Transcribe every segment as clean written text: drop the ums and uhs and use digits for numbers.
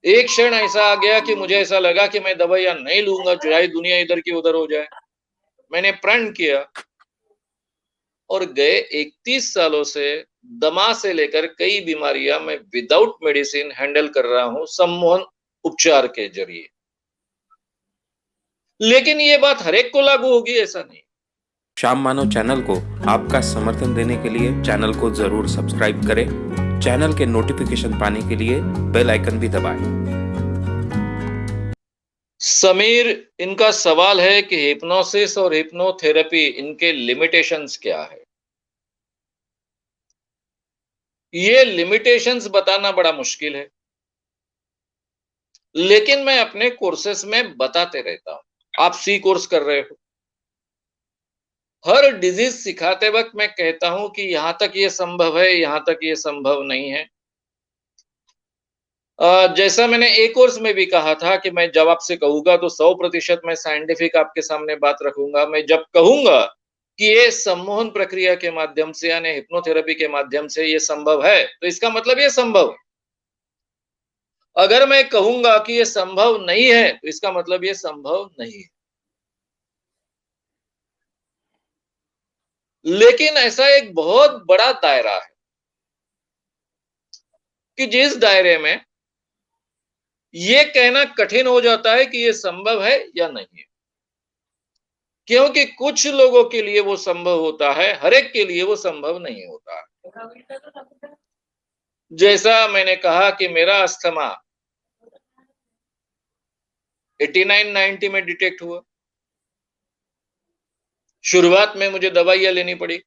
एक क्षण ऐसा आ गया कि मुझे ऐसा लगा कि मैं दवाइयाँ नहीं लूँगा, चाहे दुनिया इधर की उधर हो जाए। मैंने प्रण किया और गए 31 सालों से दमा से लेकर कई बीमारियाँ मैं विदाउट मेडिसिन हैंडल कर रहा हूँ, सम्मोहन उपचार के ज़रिए। लेकिन ये बात हर एक को लागू होगी ऐसा नहीं। श्याम मानव चैनल को आपका समर्थन देने के लिए चैनल को जरूर सब्सक्राइब करें। चैनल के नोटिफिकेशन पाने के लिए बेल आइकन भी दबाएं। समीर, इनका सवाल है कि हिप्नोसिस और हिप्नोथेरेपी इनके लिमिटेशंस क्या है? ये लिमिटेशंस बताना बड़ा मुश्किल है। लेकिन मैं अपने कोर्सेस में बताते रहता हूँ। आप सी कोर्स कर रहे हो। हर डिजीज सिखाते वक्त मैं कहता हूं कि यहां तक ये संभव है, यहां तक ये संभव नहीं है। जैसा मैंने ए कोर्स में भी कहा था कि मैं जब आपसे कहूंगा तो 100% मैं साइंटिफिक आपके सामने बात रखूंगा। मैं जब कहूंगा कि ये सम्मोहन प्रक्रिया के माध्यम से यानी हिप्नोथेरेपी के माध्यम से ये संभव है, तो इसका मतलब ये संभव है। अगर मैं कहूंगा कि ये संभव नहीं है, तो इसका मतलब ये संभव नहीं है। लेकिन ऐसा एक बहुत बड़ा दायरा है कि जिस दायरे में ये कहना कठिन हो जाता है कि ये संभव है या नहीं है। क्योंकि कुछ लोगों के लिए वो संभव होता है, हर एक के लिए वो संभव नहीं होता है। जैसा मैंने कहा कि मेरा अस्थमा 89-90 में डिटेक्ट हुआ। शुरुआत में मुझे दवाइयां लेनी पड़ी।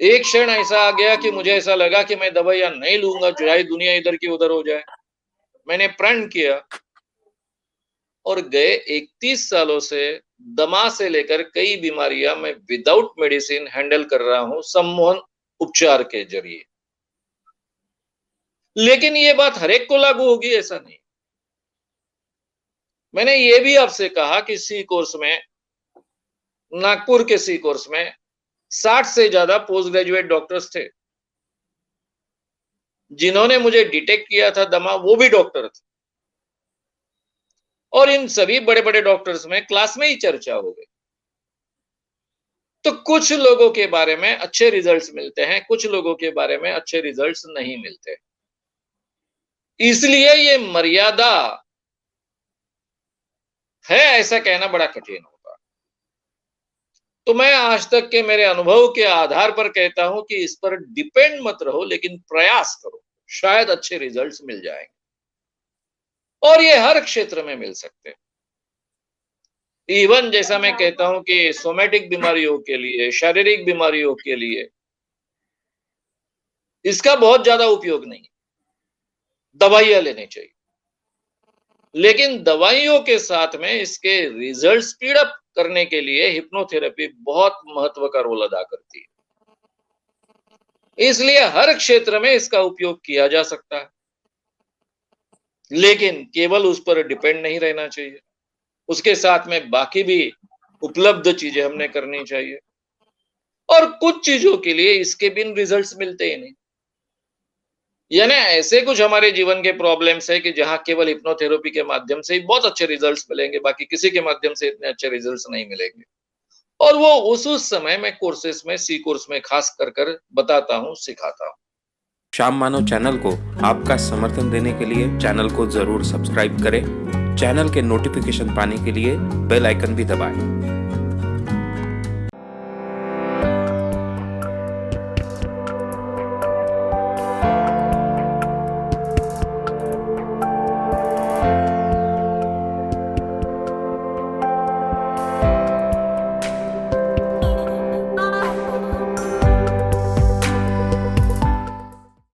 एक क्षण ऐसा आ गया कि मुझे ऐसा लगा कि मैं दवाइयां नहीं लूंगा, चाहे दुनिया इधर की उधर हो जाए। मैंने प्रण किया और गए 31 सालों से दमा से लेकर कई बीमारियां मैं विदाउट मेडिसिन हैंडल कर रहा हूं, सम्मोहन उपचार के जरिए। लेकिन ये बात हर एक को लागू होगी ऐसा नहीं। मैंने ये भी आपसे कहा कि सी कोर्स में, नागपुर के सी कोर्स में 60 से ज्यादा पोस्ट ग्रेजुएट डॉक्टर्स थे। जिन्होंने मुझे डिटेक्ट किया था दमा, वो भी डॉक्टर थे। और इन सभी बड़े बड़े डॉक्टर्स में क्लास में ही चर्चा हो गई। तो कुछ लोगों के बारे में अच्छे रिजल्ट्स मिलते हैं, कुछ लोगों के बारे में अच्छे रिजल्ट्स नहीं मिलते। इसलिए ये मर्यादा है, ऐसा कहना बड़ा कठिन होगा। तो मैं आज तक के मेरे अनुभव के आधार पर कहता हूं कि इस पर डिपेंड मत रहो, लेकिन प्रयास करो, शायद अच्छे रिजल्ट्स मिल जाएंगे। और ये हर क्षेत्र में मिल सकते हैं। इवन जैसा मैं कहता हूं कि सोमैटिक बीमारियों के लिए, शारीरिक बीमारियों के लिए इसका बहुत ज्यादा उपयोग नहीं है। दवाइयां लेनी चाहिए, लेकिन दवाइयों के साथ में इसके रिजल्ट स्पीड अप करने के लिए हिप्नोथेरेपी बहुत महत्व का रोल अदा करती है। इसलिए हर क्षेत्र में इसका उपयोग किया जा सकता है, लेकिन केवल उस पर डिपेंड नहीं रहना चाहिए। उसके साथ में बाकी भी उपलब्ध चीजें हमने करनी चाहिए। और कुछ चीजों के लिए इसके बिन रिजल्ट्स मिलते ही नहीं। यानी ऐसे कुछ हमारे जीवन के प्रॉब्लम्स है कि जहां केवल हिप्नोथेरेपी के माध्यम से ही बहुत अच्छे रिजल्ट्स मिलेंगे, बाकी किसी के माध्यम से इतने अच्छे रिजल्ट्स नहीं मिलेंगे। और वो उस समय मैं कोर्सेस में, सी कोर्स में खास कर बताता हूँ, सिखाता हूँ। श्याम मानव चैनल को आपका समर्थन देने के लिए चैनल को जरूर सब्सक्राइब करें। चैनल के नोटिफिकेशन पाने के लिए बेल आइकन भी दबाएं।